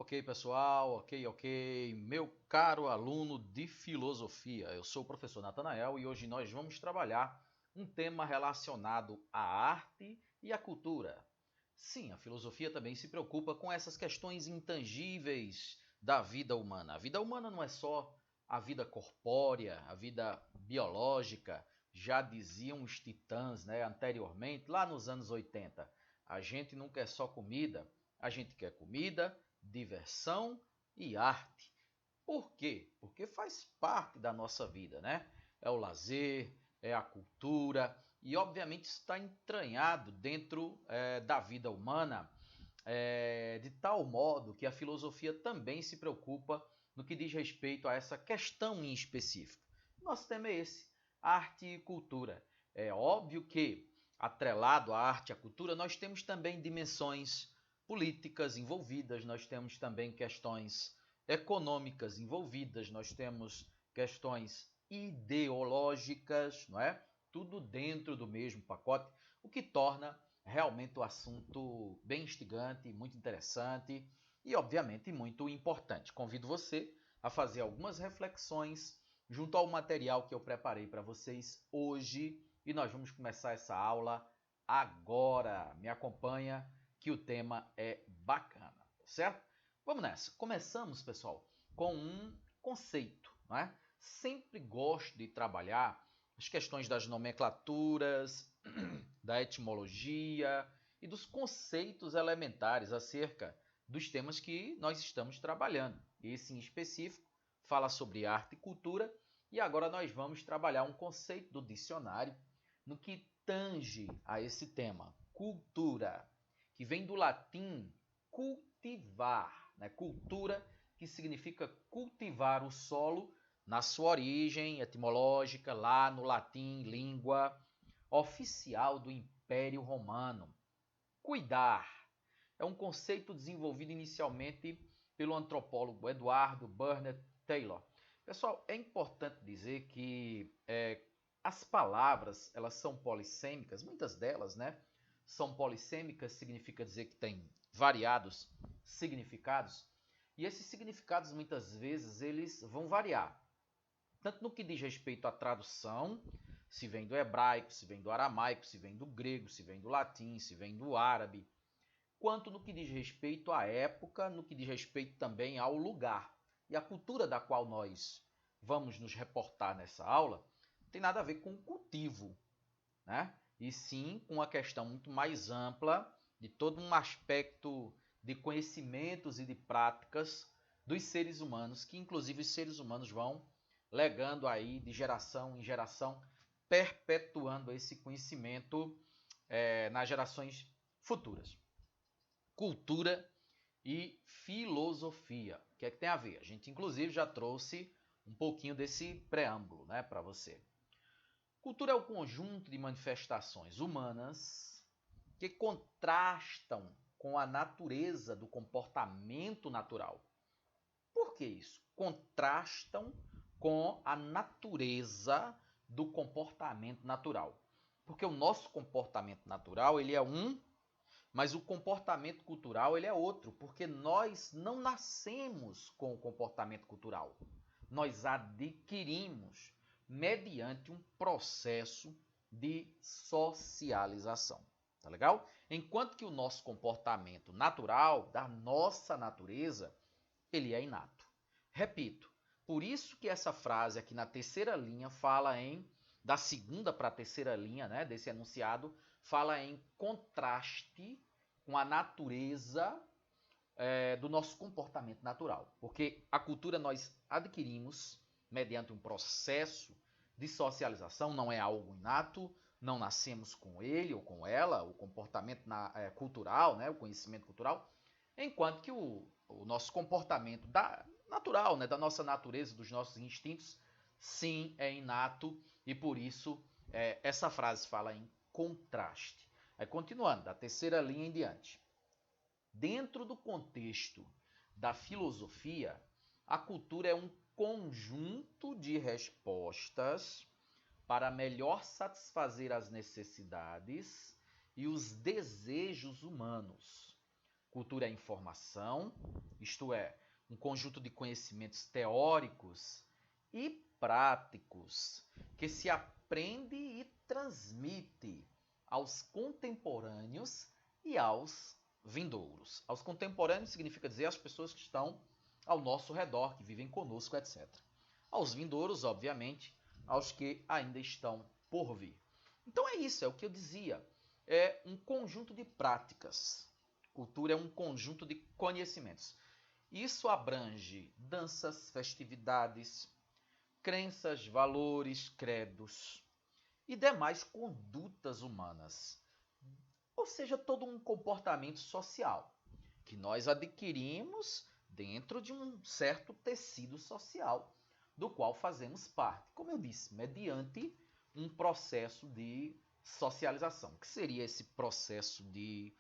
Ok, pessoal, ok. Meu caro aluno de filosofia, eu sou o professor Natanael e hoje nós vamos trabalhar um tema relacionado à arte e à cultura. Sim, a filosofia também se preocupa com essas questões intangíveis da vida humana. A vida humana não é só a vida corpórea, a vida biológica, já diziam os titãs, anteriormente, lá nos anos 80. A gente não quer só comida, a gente quer comida, diversão e arte. Por quê? Porque faz parte da nossa vida, né? É o lazer, é a cultura e, obviamente, está entranhado dentro da vida humana de tal modo que a filosofia também se preocupa no que diz respeito a essa questão em específico. Nosso tema é esse, arte e cultura. É óbvio que, atrelado à arte e à cultura, nós temos também dimensões políticas envolvidas, nós temos também questões econômicas envolvidas, nós temos questões ideológicas, não é? Tudo dentro do mesmo pacote, o que torna realmente o assunto bem instigante, muito interessante e, obviamente, muito importante. Convido você a fazer algumas reflexões junto ao material que eu preparei para vocês hoje e nós vamos começar essa aula agora. Me acompanha que o tema é bacana, certo? Vamos nessa. Começamos, pessoal, com um conceito, não é? Sempre gosto de trabalhar as questões das nomenclaturas, da etimologia e dos conceitos elementares acerca dos temas que nós estamos trabalhando. Esse em específico fala sobre arte e cultura e agora nós vamos trabalhar um conceito do dicionário no que tange a esse tema, cultura, que vem do latim cultivar, né? Cultura que significa cultivar o solo na sua origem etimológica, lá no latim, língua oficial do Império Romano. Cuidar é um conceito desenvolvido inicialmente pelo antropólogo Eduardo Burnett Taylor. Pessoal, é importante dizer que as palavras elas são polissêmicas, muitas delas, né? São polissêmicas, significa dizer que tem variados significados, e esses significados muitas vezes eles vão variar, tanto no que diz respeito à tradução, se vem do hebraico, se vem do aramaico, se vem do grego, se vem do latim, se vem do árabe, quanto no que diz respeito à época, no que diz respeito também ao lugar. E a cultura da qual nós vamos nos reportar nessa aula tem nada a ver com o cultivo, né? E sim com uma questão muito mais ampla de todo um aspecto de conhecimentos e de práticas dos seres humanos, que inclusive os seres humanos vão legando aí de geração em geração, perpetuando esse conhecimento nas gerações futuras. Cultura e filosofia. O que é que tem a ver? A gente inclusive já trouxe um pouquinho desse preâmbulo, né, para você. Cultura é o conjunto de manifestações humanas que contrastam com a natureza do comportamento natural. Por que isso? Contrastam com a natureza do comportamento natural. Porque o nosso comportamento natural ele é um, mas o comportamento cultural ele é outro, porque nós não nascemos com o comportamento cultural. Nós adquirimos mediante um processo de socialização. Tá legal? Enquanto que o nosso comportamento natural, da nossa natureza, ele é inato. Repito, por isso que essa frase aqui na terceira linha fala em, da segunda para a terceira linha, né, desse enunciado, fala em contraste com a natureza do nosso comportamento natural. Porque a cultura nós adquirimos mediante um processo de socialização, não é algo inato, não nascemos com ele ou com ela, o comportamento cultural, né, o conhecimento cultural, enquanto que o nosso comportamento natural, né, da nossa natureza, dos nossos instintos, sim, é inato e por isso essa frase fala em contraste. Aí, continuando, da terceira linha em diante. Dentro do contexto da filosofia, a cultura é um conjunto de respostas para melhor satisfazer as necessidades e os desejos humanos, Cultura é informação, isto é, um conjunto de conhecimentos teóricos e práticos que se aprende e transmite aos contemporâneos e aos vindouros. Aos contemporâneos significa dizer as pessoas que estão ao nosso redor, que vivem conosco, etc. Aos vindouros, obviamente, aos que ainda estão por vir. Então é isso, é o que eu dizia. É um conjunto de práticas. Cultura é um conjunto de conhecimentos. Isso abrange danças, festividades, crenças, valores, credos e demais condutas humanas. Ou seja, todo um comportamento social que nós adquirimos dentro de um certo tecido social do qual fazemos parte, como eu disse, mediante um processo de socialização. O que seria esse processo de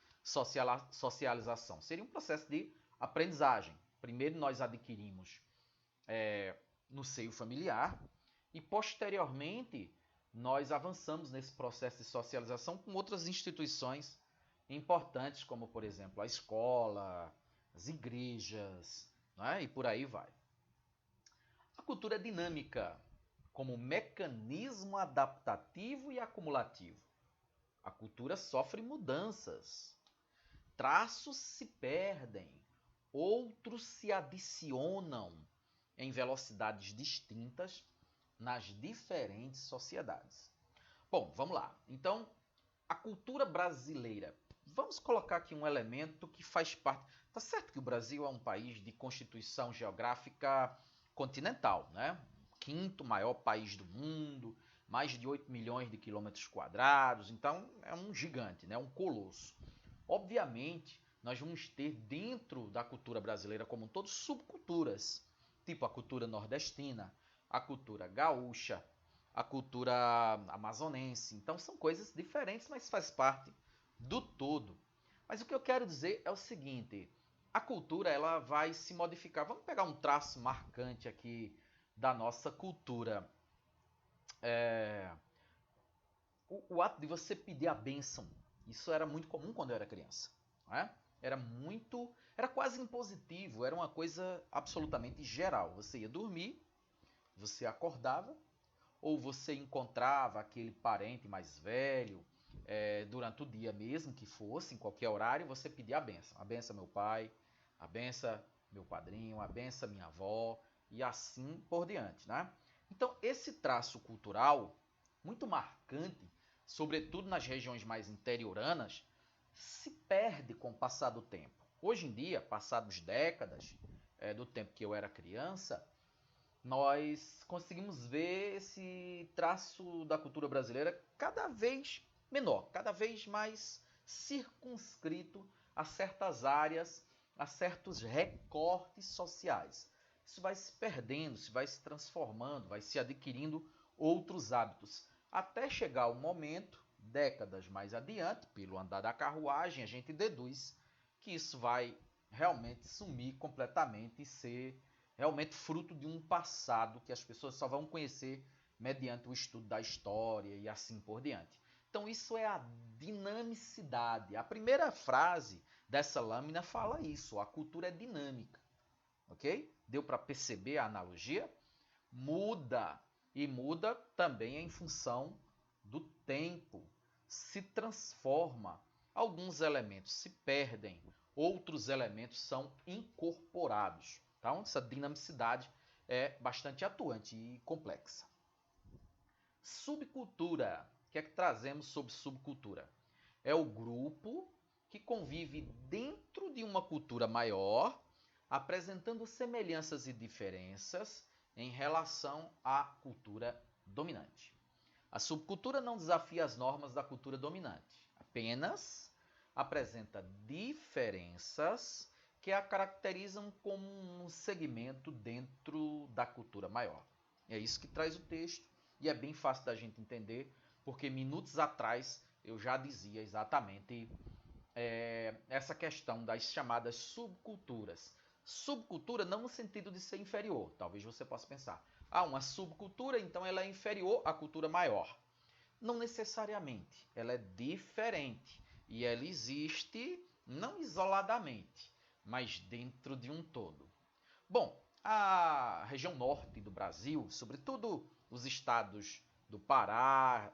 socialização? Seria um processo de aprendizagem. Primeiro nós adquirimos no seio familiar e posteriormente nós avançamos nesse processo de socialização com outras instituições importantes, como por exemplo a escola, as igrejas, né? E por aí vai. A cultura é dinâmica como mecanismo adaptativo e acumulativo. A cultura sofre mudanças. Traços se perdem, outros se adicionam em velocidades distintas nas diferentes sociedades. Bom, vamos lá. Então, a cultura brasileira. Vamos colocar aqui um elemento que faz parte. Tá certo que o Brasil é um país de constituição geográfica continental, né? O quinto maior país do mundo, mais de 8 milhões de quilômetros quadrados, então é um gigante, né? Um colosso. Obviamente, nós vamos ter dentro da cultura brasileira como um todo subculturas, tipo a cultura nordestina, a cultura gaúcha, a cultura amazonense. Então são coisas diferentes, mas faz parte do todo. Mas o que eu quero dizer é o seguinte, a cultura ela vai se modificar. Vamos pegar um traço marcante aqui da nossa cultura. O ato de você pedir a bênção, isso era muito comum quando eu era criança. Não é? Era quase impositivo, era uma coisa absolutamente geral. Você ia dormir, você acordava, ou você encontrava aquele parente mais velho, durante o dia mesmo, que fosse, em qualquer horário, você pedia a benção. A benção meu pai, a benção meu padrinho, a benção minha avó, e assim por diante. Né? Então, esse traço cultural, muito marcante, sobretudo nas regiões mais interioranas, se perde com o passar do tempo. Hoje em dia, passados décadas do tempo que eu era criança, nós conseguimos ver esse traço da cultura brasileira cada vez menor, cada vez mais circunscrito a certas áreas, a certos recortes sociais. Isso vai se perdendo, se vai se transformando, vai se adquirindo outros hábitos, até chegar o momento, décadas mais adiante, pelo andar da carruagem, a gente deduz que isso vai realmente sumir completamente e ser realmente fruto de um passado que as pessoas só vão conhecer mediante o estudo da história e assim por diante. Então isso é a dinamicidade. A primeira frase dessa lâmina fala isso, a cultura é dinâmica. Ok? Deu para perceber a analogia? Muda, e muda também em função do tempo. Se transforma, alguns elementos se perdem, outros elementos são incorporados. Então, essa dinamicidade é bastante atuante e complexa. Subcultura. O que é que trazemos sobre subcultura? É o grupo que convive dentro de uma cultura maior, apresentando semelhanças e diferenças em relação à cultura dominante. A subcultura não desafia as normas da cultura dominante, apenas apresenta diferenças que a caracterizam como um segmento dentro da cultura maior. É isso que traz o texto e é bem fácil da gente entender, porque minutos atrás eu já dizia exatamente essa questão das chamadas subculturas. Subcultura não no sentido de ser inferior, talvez você possa pensar, uma subcultura, então ela é inferior à cultura maior. Não necessariamente, ela é diferente e ela existe não isoladamente, mas dentro de um todo. Bom, a região norte do Brasil, sobretudo os estados do Pará,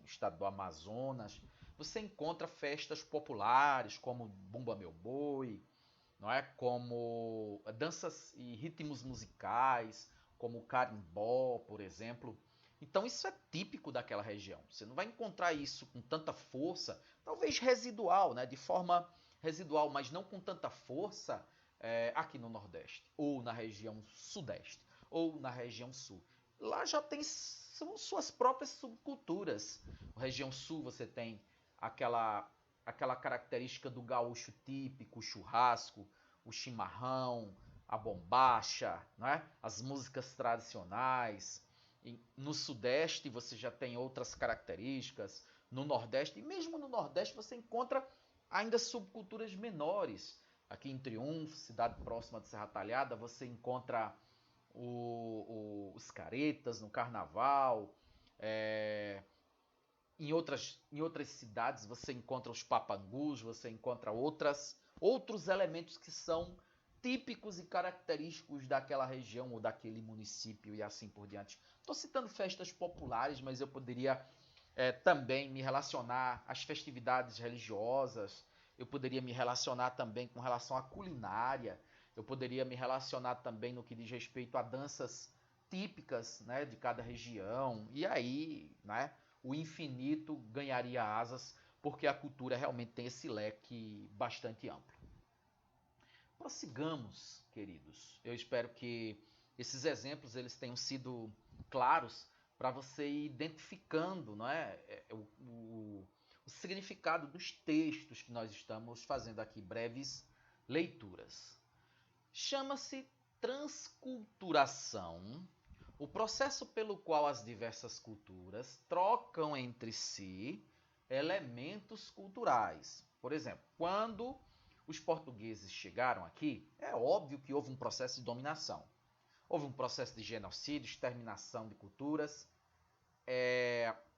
estado do Amazonas, você encontra festas populares como Bumba Meu Boi, não é? Como danças e ritmos musicais, como o carimbó, por exemplo. Então isso é típico daquela região. Você não vai encontrar isso com tanta força, talvez residual, né? De forma residual, mas não com tanta força aqui no Nordeste, ou na região Sudeste, ou na região Sul. Lá já tem são suas próprias subculturas. Na região Sul você tem aquela característica do gaúcho típico, o churrasco, o chimarrão, a bombacha, né? As músicas tradicionais. E no Sudeste você já tem outras características. No Nordeste, e mesmo no Nordeste, você encontra ainda subculturas menores. Aqui em Triunfo, cidade próxima de Serra Talhada, você encontra os caretas no carnaval. Em outras cidades você encontra os papangus, você encontra outros elementos que são típicos e característicos daquela região ou daquele município e assim por diante. Estou citando festas populares, mas eu poderia também me relacionar às festividades religiosas, eu poderia me relacionar também com relação à culinária, eu poderia me relacionar também no que diz respeito a danças típicas, né, de cada região, e aí, né, o infinito ganharia asas, porque a cultura realmente tem esse leque bastante amplo. Prossigamos, queridos. Eu espero que esses exemplos eles tenham sido claros para você ir identificando, não é, o significado dos textos que nós estamos fazendo aqui, breves leituras. Chama-se transculturação o processo pelo qual as diversas culturas trocam entre si elementos culturais. Por exemplo, quando os portugueses chegaram aqui, é óbvio que houve um processo de dominação. Houve um processo de genocídio, exterminação de culturas,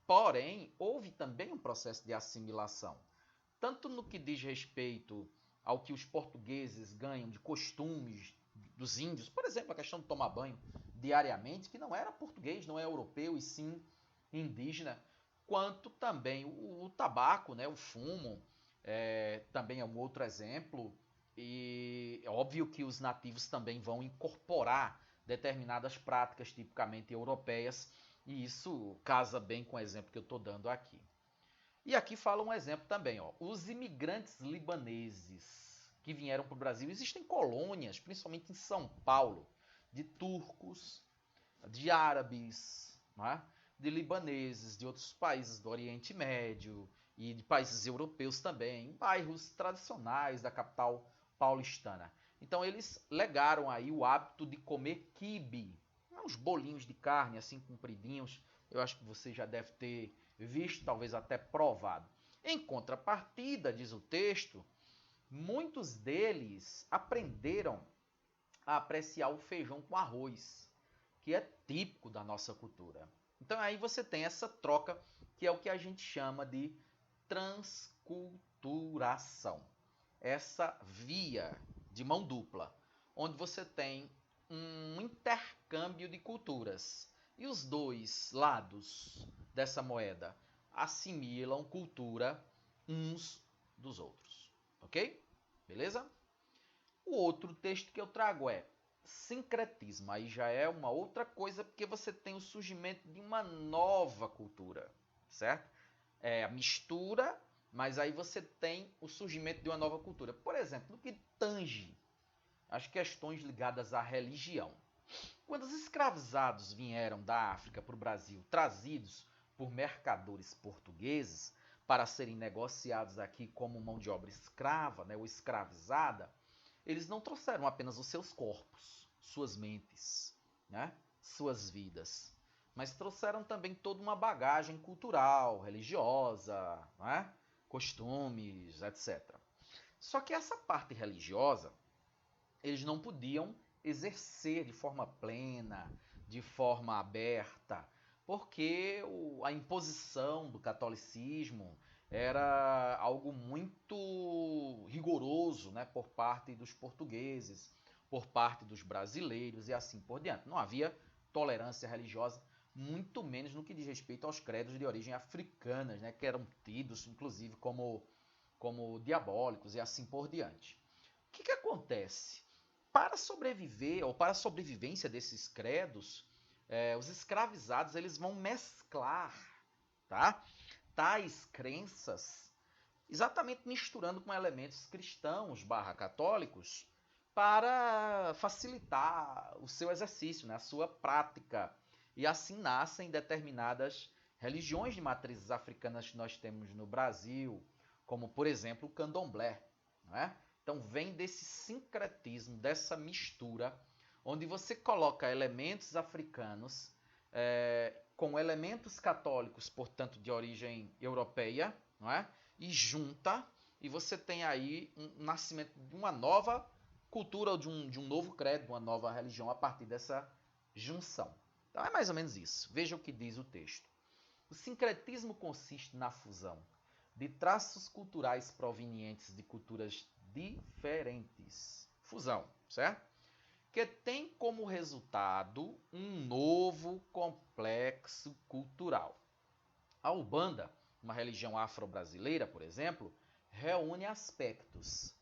porém, houve também um processo de assimilação. Tanto no que diz respeito ao que os portugueses ganham de costumes dos índios, por exemplo, a questão de tomar banho diariamente, que não era português, não é europeu, e sim indígena, quanto também o tabaco, né, o fumo, também é um outro exemplo, e é óbvio que os nativos também vão incorporar determinadas práticas tipicamente europeias, e isso casa bem com o exemplo que eu estou dando aqui. E aqui fala um exemplo também, ó. Os imigrantes libaneses que vieram para o Brasil, existem colônias, principalmente em São Paulo, de turcos, de árabes, não é? De libaneses, de outros países do Oriente Médio e de países europeus também, em bairros tradicionais da capital paulistana. Então eles legaram aí o hábito de comer quibe, uns bolinhos de carne assim compridinhos. Eu acho que você já deve ter visto, talvez até provado. Em contrapartida, diz o texto, muitos deles aprenderam a apreciar o feijão com arroz, que é típico da nossa cultura. Então aí você tem essa troca, que é o que a gente chama de transculturação. Essa via de mão dupla, onde você tem um intercâmbio de culturas. E os dois lados dessa moeda assimilam cultura uns dos outros. Ok? Beleza? O outro texto que eu trago é sincretismo. Aí já é uma outra coisa, porque você tem o surgimento de uma nova cultura, certo? É a mistura, mas aí você tem o surgimento de uma nova cultura. Por exemplo, no que tange as questões ligadas à religião. Quando os escravizados vieram da África para o Brasil, trazidos por mercadores portugueses para serem negociados aqui como mão de obra escrava, né, ou escravizada, eles não trouxeram apenas os seus corpos, suas mentes, né, suas vidas, mas trouxeram também toda uma bagagem cultural, religiosa, né, costumes, etc. Só que essa parte religiosa, eles não podiam exercer de forma plena, de forma aberta, porque a imposição do catolicismo era algo muito rigoroso, né, por parte dos portugueses, por parte dos brasileiros e assim por diante. Não havia tolerância religiosa, muito menos no que diz respeito aos credos de origem africanas, né, que eram tidos, inclusive, como diabólicos e assim por diante. O que acontece? Para sobreviver, ou para a sobrevivência desses credos, os escravizados eles vão mesclar, tá, tais crenças, exatamente misturando com elementos cristãos / católicos, para facilitar o seu exercício, né, a sua prática. E assim nascem determinadas religiões de matrizes africanas que nós temos no Brasil, como, por exemplo, o candomblé. Não é? Então vem desse sincretismo, dessa mistura, onde você coloca elementos africanos com elementos católicos, portanto de origem europeia, não é? E junta, e você tem aí um nascimento de uma nova cultura, ou de um novo credo, de uma nova religião a partir dessa junção. Então é mais ou menos isso. Veja o que diz o texto. O sincretismo consiste na fusão de traços culturais provenientes de culturas diferentes. Fusão, certo? Que tem como resultado um novo complexo cultural. A Umbanda, uma religião afro-brasileira, por exemplo, reúne aspectos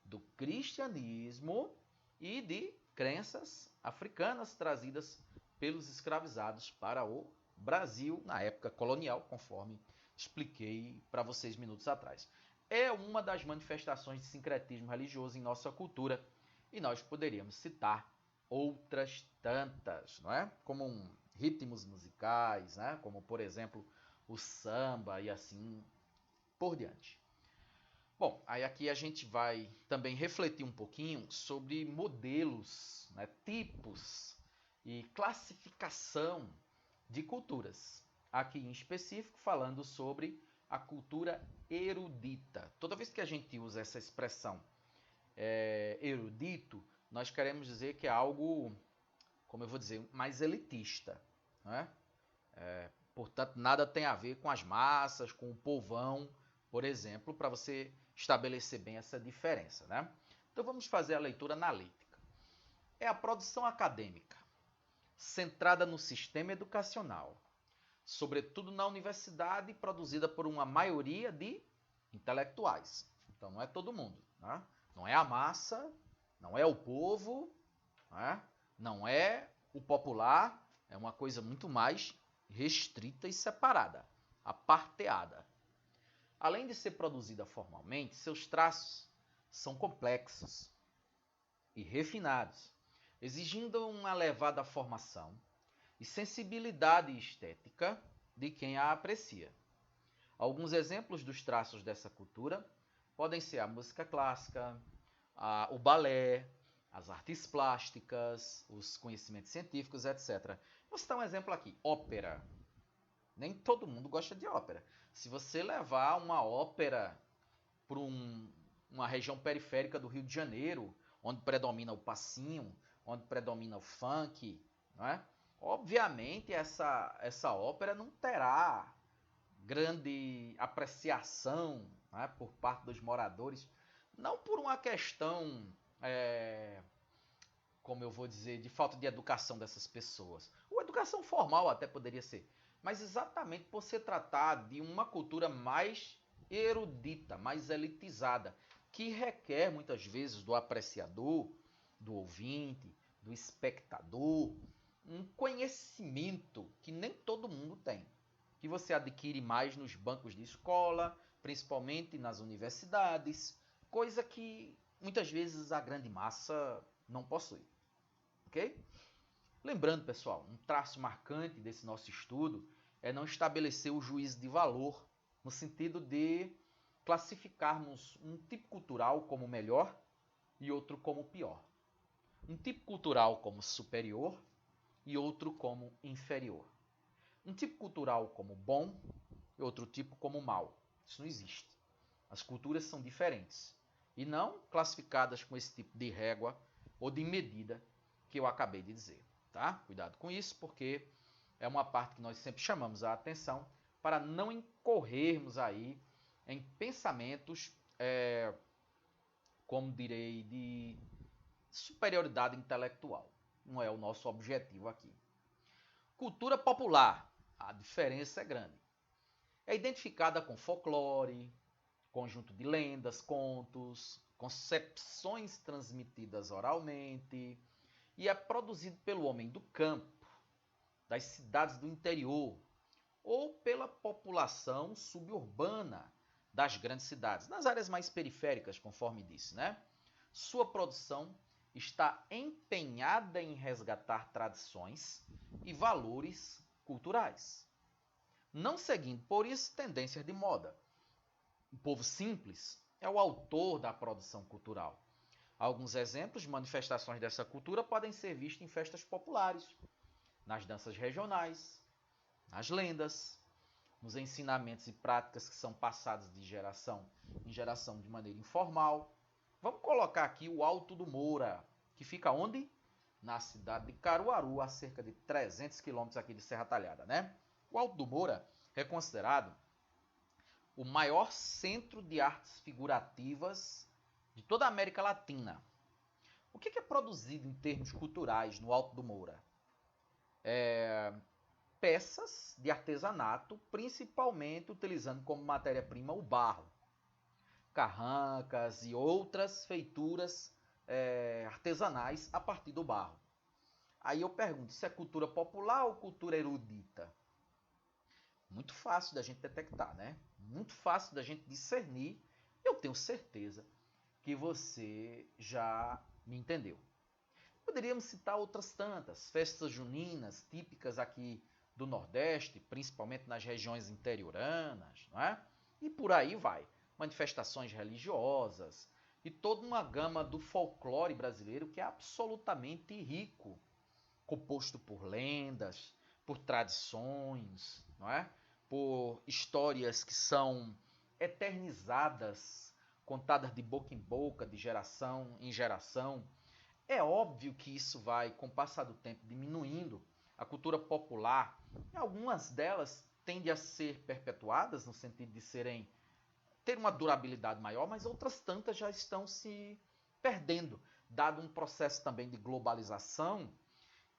do cristianismo e de crenças africanas trazidas pelos escravizados para o Brasil na época colonial, conforme expliquei para vocês minutos atrás. É uma das manifestações de sincretismo religioso em nossa cultura e nós poderíamos citar outras tantas, não é? Como ritmos musicais, né? Como, por exemplo, o samba e assim por diante. Bom, aí aqui a gente vai também refletir um pouquinho sobre modelos, né, tipos e classificação de culturas. Aqui em específico falando sobre a cultura erudita. Toda vez que a gente usa essa expressão erudito, nós queremos dizer que é algo, como eu vou dizer, mais elitista, né? Portanto, nada tem a ver com as massas, com o povão, por exemplo, para você estabelecer bem essa diferença, né? Então vamos fazer a leitura analítica. É a produção acadêmica, centrada no sistema educacional, sobretudo na universidade, produzida por uma maioria de intelectuais. Então não é todo mundo, né? Não é a massa, não é o povo, né? Não é o popular, é uma coisa muito mais restrita e separada, aparteada. Além de ser produzida formalmente, seus traços são complexos e refinados, exigindo uma elevada formação e sensibilidade estética de quem a aprecia. Alguns exemplos dos traços dessa cultura podem ser a música clássica, o balé, as artes plásticas, os conhecimentos científicos, etc. Vou citar um exemplo aqui, ópera. Nem todo mundo gosta de ópera. Se você levar uma ópera para uma região periférica do Rio de Janeiro, onde predomina o passinho, onde predomina o funk, não é? Obviamente essa ópera não terá grande apreciação, né, por parte dos moradores, não por uma questão, como eu vou dizer, de falta de educação dessas pessoas. Ou educação formal até poderia ser, mas exatamente por se tratar de uma cultura mais erudita, mais elitizada, que requer muitas vezes do apreciador, do ouvinte, do espectador, um conhecimento que nem todo mundo tem, que você adquire mais nos bancos de escola, principalmente nas universidades, coisa que muitas vezes a grande massa não possui. Ok? Lembrando, pessoal, um traço marcante desse nosso estudo é não estabelecer o juízo de valor, no sentido de classificarmos um tipo cultural como melhor e outro como pior. Um tipo cultural como superior e outro como inferior. Um tipo cultural como bom e outro tipo como mal. Isso não existe. As culturas são diferentes e não classificadas com esse tipo de régua ou de medida que eu acabei de dizer. Tá? Cuidado com isso, porque é uma parte que nós sempre chamamos a atenção para não incorrermos aí em pensamentos, como direi, de superioridade intelectual. Não é o nosso objetivo aqui. Cultura popular, a diferença é grande. É identificada com folclore, conjunto de lendas, contos, concepções transmitidas oralmente, e é produzido pelo homem do campo, das cidades do interior, ou pela população suburbana das grandes cidades, nas áreas mais periféricas, conforme disse, né? Sua produção está empenhada em resgatar tradições e valores culturais, não seguindo, por isso, tendências de moda. O povo simples é o autor da produção cultural. Alguns exemplos de manifestações dessa cultura podem ser vistos em festas populares, nas danças regionais, nas lendas, nos ensinamentos e práticas que são passados de geração em geração de maneira informal. Vamos colocar aqui o Alto do Moura, que fica onde? Na cidade de Caruaru, a cerca de 300 quilômetros aqui de Serra Talhada, né? O Alto do Moura é considerado o maior centro de artes figurativas de toda a América Latina. O que é produzido em termos culturais no Alto do Moura? Peças de artesanato, principalmente utilizando como matéria-prima o barro, carrancas e outras feituras artesanais a partir do barro. Aí eu pergunto, isso é cultura popular ou cultura erudita? Muito fácil da gente detectar, né? Muito fácil da gente discernir. Eu tenho certeza que você já me entendeu. Poderíamos citar outras tantas, festas juninas típicas aqui do Nordeste, principalmente nas regiões interioranas, não é? E por aí vai. Manifestações religiosas e toda uma gama do folclore brasileiro que é absolutamente rico, composto por lendas, por tradições, não é? Por histórias que são eternizadas, contadas de boca em boca, de geração em geração. É óbvio que isso vai, com o passar do tempo, diminuindo. A cultura popular, algumas delas tendem a ser perpetuadas, no sentido de ter uma durabilidade maior, mas outras tantas já estão se perdendo, dado um processo também de globalização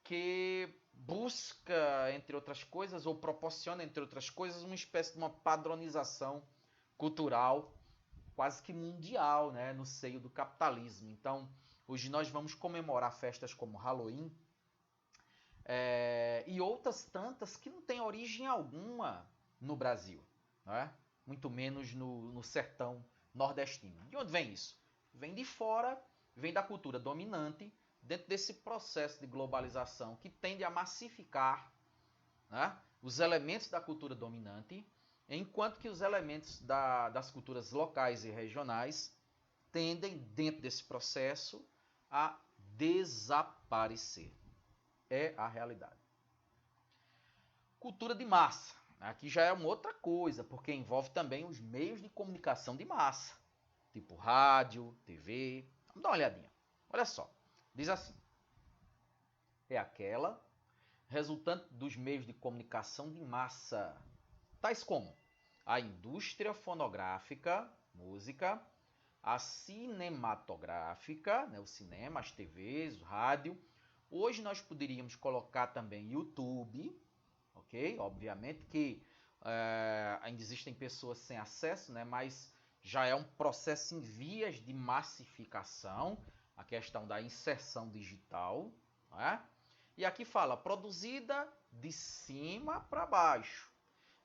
que busca, entre outras coisas, ou proporciona, entre outras coisas, uma espécie de uma padronização cultural quase que mundial, né, no seio do capitalismo. Então, hoje nós vamos comemorar festas como Halloween e outras tantas que não têm origem alguma no Brasil, não é? Muito menos no sertão nordestino. De onde vem isso? Vem de fora, vem da cultura dominante, dentro desse processo de globalização que tende a massificar, né, os elementos da cultura dominante, enquanto que os elementos das culturas locais e regionais tendem, dentro desse processo, a desaparecer. É a realidade. Cultura de massa. Aqui já é uma outra coisa, porque envolve também os meios de comunicação de massa, tipo rádio, TV. Vamos dar uma olhadinha. Olha só. Diz assim: é aquela resultante dos meios de comunicação de massa, tais como a indústria fonográfica, música, a cinematográfica, né, o cinema, as TVs, o rádio. Hoje nós poderíamos colocar também YouTube, ok? Obviamente que ainda existem pessoas sem acesso, né, mas já é um processo em vias de massificação, a questão da inserção digital, né? E aqui fala produzida de cima para baixo,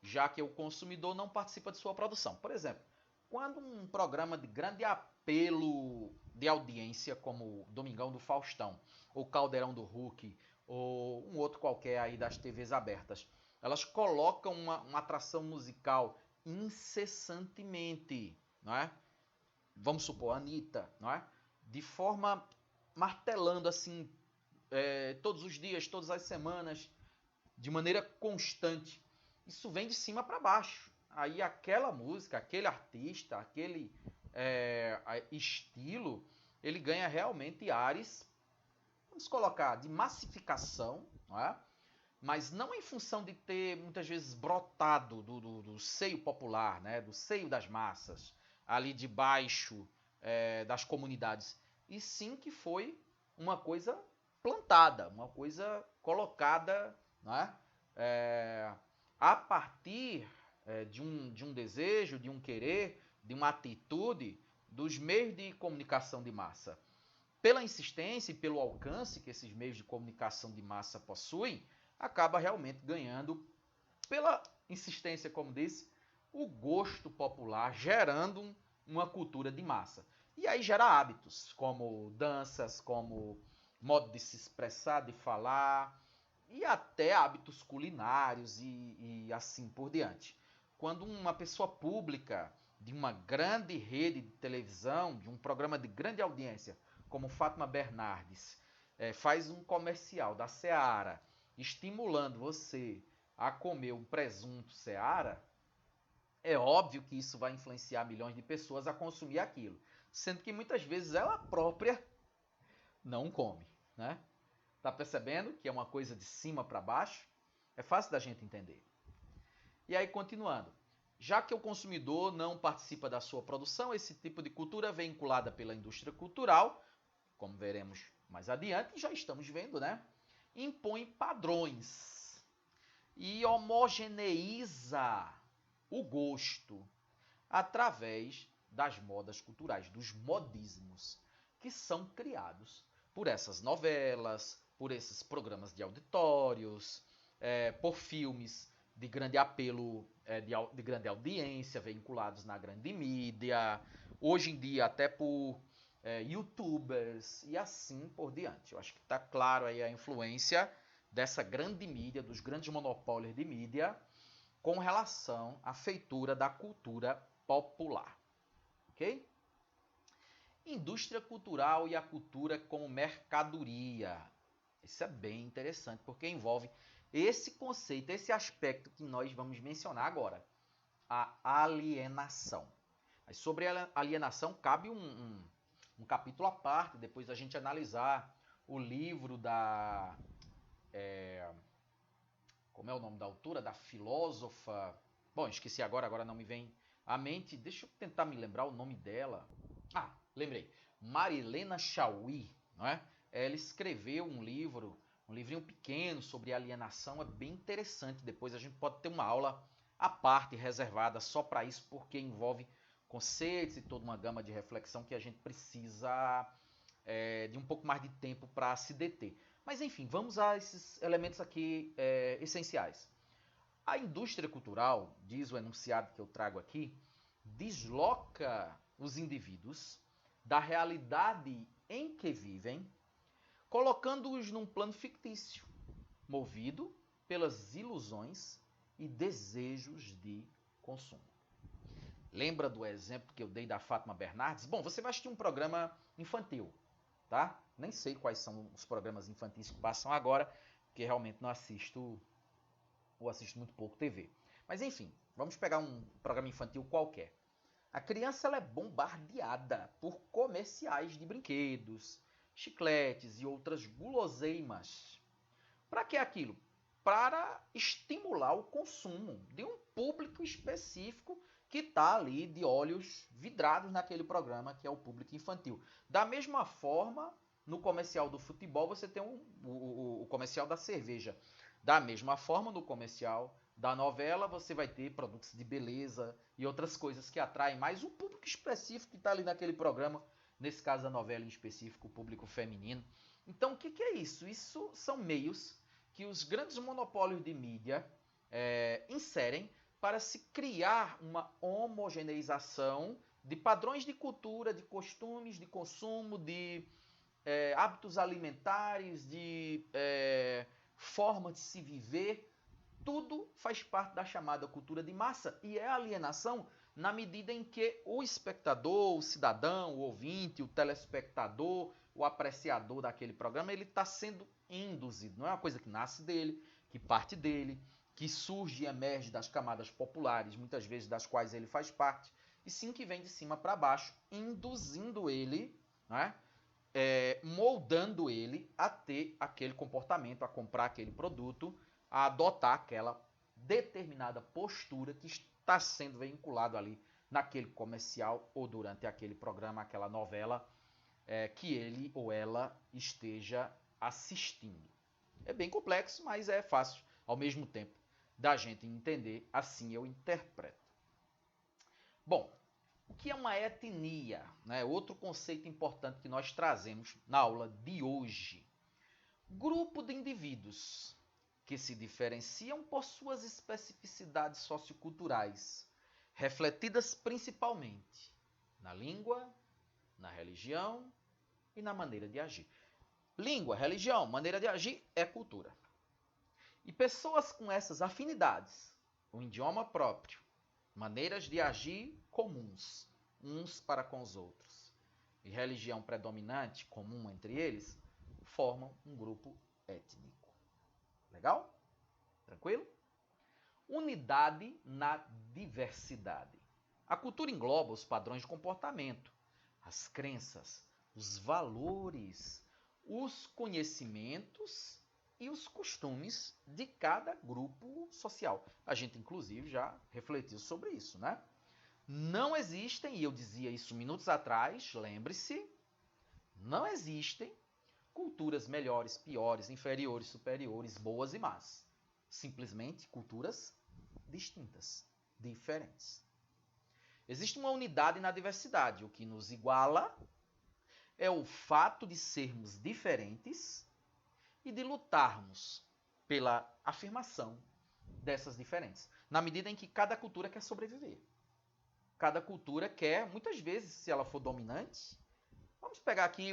já que o consumidor não participa de sua produção. Por exemplo, quando um programa de grande apelo de audiência, como o Domingão do Faustão, ou Caldeirão do Hulk, ou um outro qualquer aí das TVs abertas, elas colocam uma atração musical incessantemente, não é? Vamos supor, a Anitta, não é? De forma martelando assim, todos os dias, todas as semanas, de maneira constante. Isso vem de cima para baixo. Aí aquela música, aquele artista, aquele estilo, ele ganha realmente ares, vamos colocar, de massificação, não é? mas não em função de ter muitas vezes brotado do seio popular, né, do seio das massas, ali debaixo das comunidades, e sim que foi uma coisa plantada, uma coisa colocada, né, a partir de um desejo, de um querer, de uma atitude dos meios de comunicação de massa. Pela insistência e pelo alcance que esses meios de comunicação de massa possuem, acaba realmente ganhando, pela insistência, como disse, o gosto popular, gerando uma cultura de massa. E aí gera hábitos, como danças, como modo de se expressar, de falar, e até hábitos culinários e assim por diante. Quando uma pessoa pública de uma grande rede de televisão, de um programa de grande audiência, como Fátima Bernardes, faz um comercial da Seara, estimulando você a comer um presunto Seara, é óbvio que isso vai influenciar milhões de pessoas a consumir aquilo, sendo que muitas vezes ela própria não come, né? Tá percebendo que é uma coisa de cima para baixo? É fácil da gente entender. E aí, continuando. Já que o consumidor não participa da sua produção, esse tipo de cultura vinculada pela indústria cultural, como veremos mais adiante, e já estamos vendo, né? Impõe padrões e homogeneiza o gosto através das modas culturais, dos modismos que são criados por essas novelas, por esses programas de auditórios, por filmes de grande apelo, de grande audiência, veiculados na grande mídia, hoje em dia até por youtubers e assim por diante. Eu acho que está claro aí a influência dessa grande mídia, dos grandes monopólios de mídia, com relação à feitura da cultura popular. Ok? Indústria cultural e a cultura como mercadoria. Isso é bem interessante, porque envolve esse conceito, esse aspecto que nós vamos mencionar agora, a alienação. Mas sobre a alienação cabe um capítulo à parte, depois a gente analisar o livro da... como é o nome da autora? Da filósofa... Bom, esqueci agora não me vem à mente. Deixa eu tentar me lembrar o nome dela. Ah, lembrei. Marilena Chauí, não é? Ela escreveu um livrinho pequeno sobre alienação, é bem interessante. Depois a gente pode ter uma aula à parte reservada só para isso, porque envolve conceitos e toda uma gama de reflexão que a gente precisa de um pouco mais de tempo para se deter. Mas enfim, vamos a esses elementos aqui essenciais. A indústria cultural, diz o enunciado que eu trago aqui, desloca os indivíduos da realidade em que vivem, colocando-os num plano fictício, movido pelas ilusões e desejos de consumo. Lembra do exemplo que eu dei da Fátima Bernardes? Bom, você vai assistir um programa infantil, tá? Nem sei quais são os programas infantis que passam agora, porque realmente não assisto, ou assisto muito pouco TV. Mas enfim, vamos pegar um programa infantil qualquer. A criança ela é bombardeada por comerciais de brinquedos, chicletes e outras guloseimas. Para que aquilo? Para estimular o consumo de um público específico que está ali de olhos vidrados naquele programa, que é o público infantil. Da mesma forma, no comercial do futebol, você tem o comercial da cerveja. Da mesma forma, no comercial da novela, você vai ter produtos de beleza e outras coisas que atraem mais um público específico que está ali naquele programa, nesse caso da novela em específico, o público feminino. Então, o que é isso? Isso são meios que os grandes monopólios de mídia inserem para se criar uma homogeneização de padrões de cultura, de costumes, de consumo, de hábitos alimentares, de forma de se viver. Tudo faz parte da chamada cultura de massa e é alienação na medida em que o espectador, o cidadão, o ouvinte, o telespectador, o apreciador daquele programa, ele está sendo induzido. Não é uma coisa que nasce dele, que parte dele, que surge e emerge das camadas populares, muitas vezes das quais ele faz parte, e sim que vem de cima para baixo, induzindo ele, né? Moldando ele a ter aquele comportamento, a comprar aquele produto, a adotar aquela determinada postura que está sendo veiculado ali naquele comercial ou durante aquele programa, aquela novela que ele ou ela esteja assistindo. É bem complexo, mas é fácil ao mesmo tempo da gente entender, assim eu interpreto. Bom, o que é uma etnia? Outro conceito importante que nós trazemos na aula de hoje. Grupo de indivíduos que se diferenciam por suas especificidades socioculturais, refletidas principalmente na língua, na religião e na maneira de agir. Língua, religião, maneira de agir é cultura. E pessoas com essas afinidades, o idioma próprio, maneiras de agir comuns, uns para com os outros, e religião predominante, comum entre eles, formam um grupo étnico. Legal? Tranquilo? Unidade na diversidade. A cultura engloba os padrões de comportamento, as crenças, os valores, os conhecimentos e os costumes de cada grupo social. A gente, inclusive, já refletiu sobre isso, né? Não existem, e eu dizia isso minutos atrás, lembre-se, não existem culturas melhores, piores, inferiores, superiores, boas e más. Simplesmente culturas distintas, diferentes. Existe uma unidade na diversidade. O que nos iguala é o fato de sermos diferentes e de lutarmos pela afirmação dessas diferenças. Na medida em que cada cultura quer sobreviver. Cada cultura quer, muitas vezes, se ela for dominante, vamos pegar aqui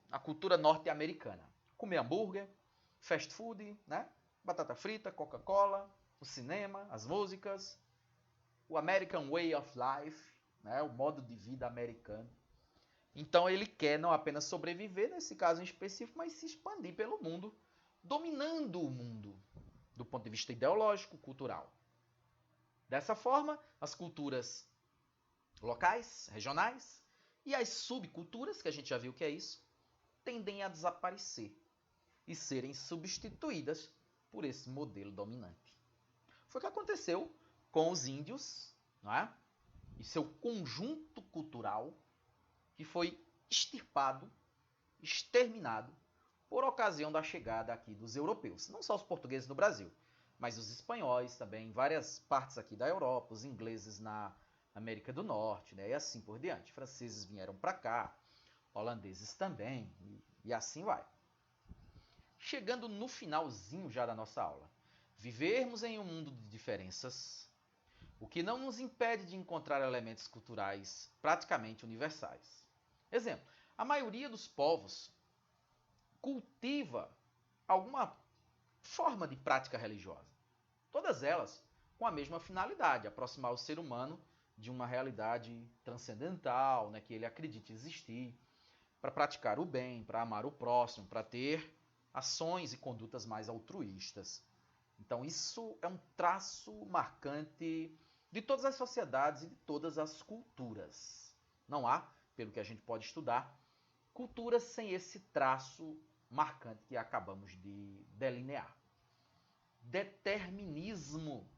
a cultura norte-americana. Comer hambúrguer, fast food, né? Batata frita, Coca-Cola, o cinema, as músicas, o American Way of Life, né? O modo de vida americano. Então ele quer não apenas sobreviver, nesse caso em específico, mas se expandir pelo mundo, dominando o mundo do ponto de vista ideológico, cultural. Dessa forma, as culturas locais, regionais e as subculturas, que a gente já viu que é isso, tendem a desaparecer e serem substituídas por esse modelo dominante. Foi o que aconteceu com os índios, não é? E seu conjunto cultural, que foi extirpado, exterminado, por ocasião da chegada aqui dos europeus. Não só os portugueses no Brasil, mas os espanhóis também, em várias partes aqui da Europa, os ingleses na América do Norte, né? E assim por diante. Franceses vieram para cá, holandeses também, e assim vai. Chegando no finalzinho já da nossa aula, vivermos em um mundo de diferenças, o que não nos impede de encontrar elementos culturais praticamente universais. Exemplo, a maioria dos povos cultiva alguma forma de prática religiosa. Todas elas com a mesma finalidade, aproximar o ser humano de uma realidade transcendental, né, que ele acredite existir, para praticar o bem, para amar o próximo, para ter ações e condutas mais altruístas. Então isso é um traço marcante de todas as sociedades e de todas as culturas. Não há, pelo que a gente pode estudar, culturas sem esse traço marcante que acabamos de delinear. Determinismo.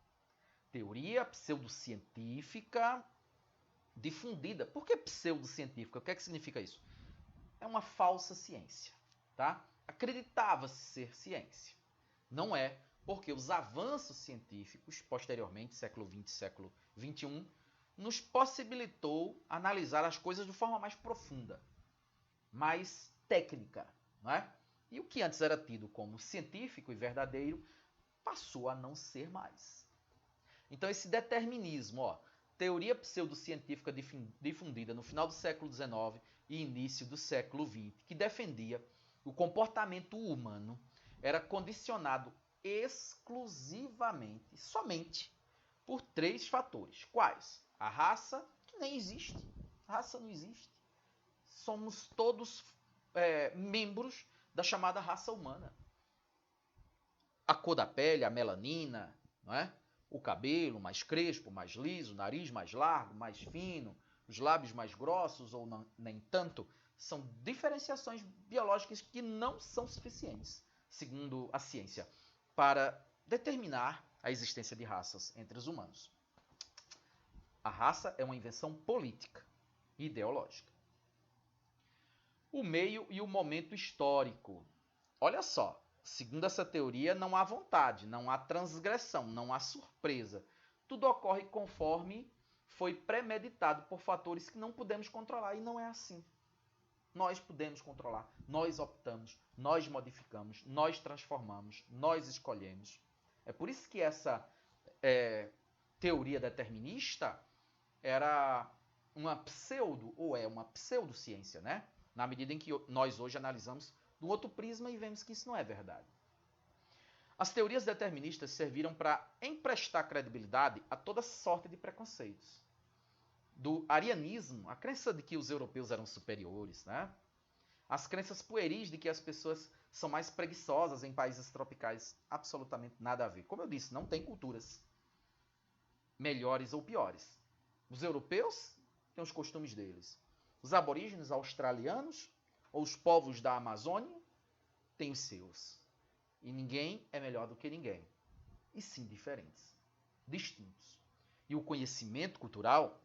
Teoria pseudocientífica difundida. Por que pseudocientífica? O que é que significa isso? É uma falsa ciência, tá? Acreditava-se ser ciência. Não é, porque os avanços científicos, posteriormente, século XX, século XXI, nos possibilitou analisar as coisas de forma mais profunda, mais técnica, não é? E o que antes era tido como científico e verdadeiro, passou a não ser mais. Então esse determinismo, teoria pseudocientífica difundida no final do século XIX e início do século XX, que defendia o comportamento humano, era condicionado exclusivamente, somente, por 3 fatores. Quais? A raça, que nem existe. A raça não existe. Somos todos membros da chamada raça humana. A cor da pele, a melanina, não é? O cabelo mais crespo, mais liso, o nariz mais largo, mais fino, os lábios mais grossos ou não, nem tanto, são diferenciações biológicas que não são suficientes, segundo a ciência, para determinar a existência de raças entre os humanos. A raça é uma invenção política e ideológica. O meio e o momento histórico. Olha só, segundo essa teoria, não há vontade, não há transgressão, não há surpresa. Tudo ocorre conforme foi premeditado por fatores que não podemos controlar, e não é assim. Nós podemos controlar, nós optamos, nós modificamos, nós transformamos, nós escolhemos. É por isso que essa teoria determinista era uma pseudo, ou é uma pseudociência, né? Na medida em que nós hoje analisamos de um outro prisma e vemos que isso não é verdade. As teorias deterministas serviram para emprestar credibilidade a toda sorte de preconceitos. Do arianismo, a crença de que os europeus eram superiores, né? As crenças pueris de que as pessoas são mais preguiçosas em países tropicais, absolutamente nada a ver. Como eu disse, não tem culturas melhores ou piores. Os europeus têm os costumes deles. Os aborígenes australianos ou os povos da Amazônia têm os seus. E ninguém é melhor do que ninguém. E sim diferentes, distintos. E o conhecimento cultural,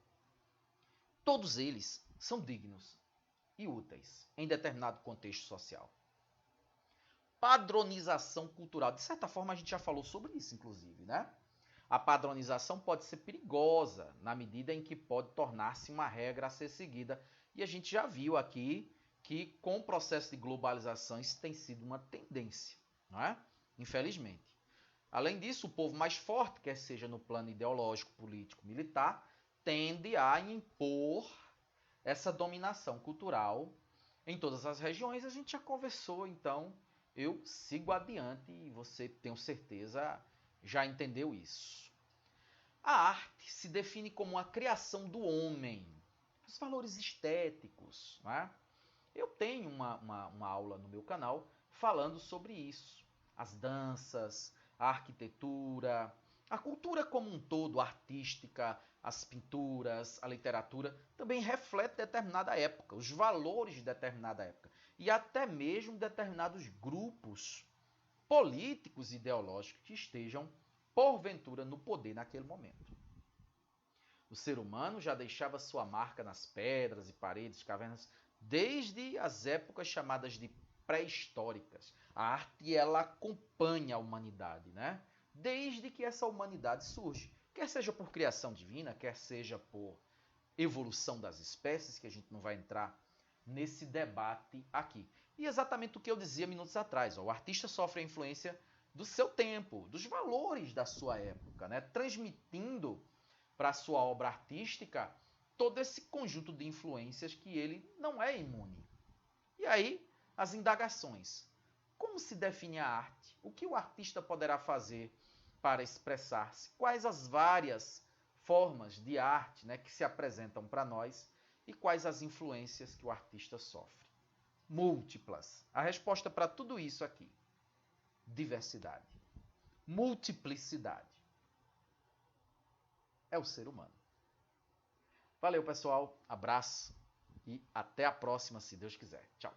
todos eles são dignos e úteis em determinado contexto social. Padronização cultural. De certa forma, a gente já falou sobre isso, inclusive, né? A padronização pode ser perigosa na medida em que pode tornar-se uma regra a ser seguida. E a gente já viu aqui que com o processo de globalização isso tem sido uma tendência, não é? Infelizmente. Além disso, o povo mais forte, quer seja no plano ideológico, político, militar, tende a impor essa dominação cultural em todas as regiões. A gente já conversou, então eu sigo adiante e você, tenho certeza, já entendeu isso. A arte se define como a criação do homem, os valores estéticos, não é? Eu tenho uma aula no meu canal falando sobre isso. As danças, a arquitetura, a cultura como um todo, artística, as pinturas, a literatura, também reflete determinada época, os valores de determinada época. E até mesmo determinados grupos políticos e ideológicos que estejam, porventura, no poder naquele momento. O ser humano já deixava sua marca nas pedras e paredes, cavernas, desde as épocas chamadas de pré-históricas. A arte, ela acompanha a humanidade, né? Desde que essa humanidade surge. Quer seja por criação divina, quer seja por evolução das espécies, que a gente não vai entrar nesse debate aqui. E exatamente o que eu dizia minutos atrás. O artista sofre a influência do seu tempo, dos valores da sua época, né? Transmitindo para a sua obra artística todo esse conjunto de influências que ele não é imune. E aí, as indagações. Como se define a arte? O que o artista poderá fazer para expressar-se? Quais as várias formas de arte, né, que se apresentam para nós e quais as influências que o artista sofre? Múltiplas. A resposta para tudo isso aqui: diversidade. Multiplicidade. É o ser humano. Valeu, pessoal. Abraço e até a próxima, se Deus quiser. Tchau.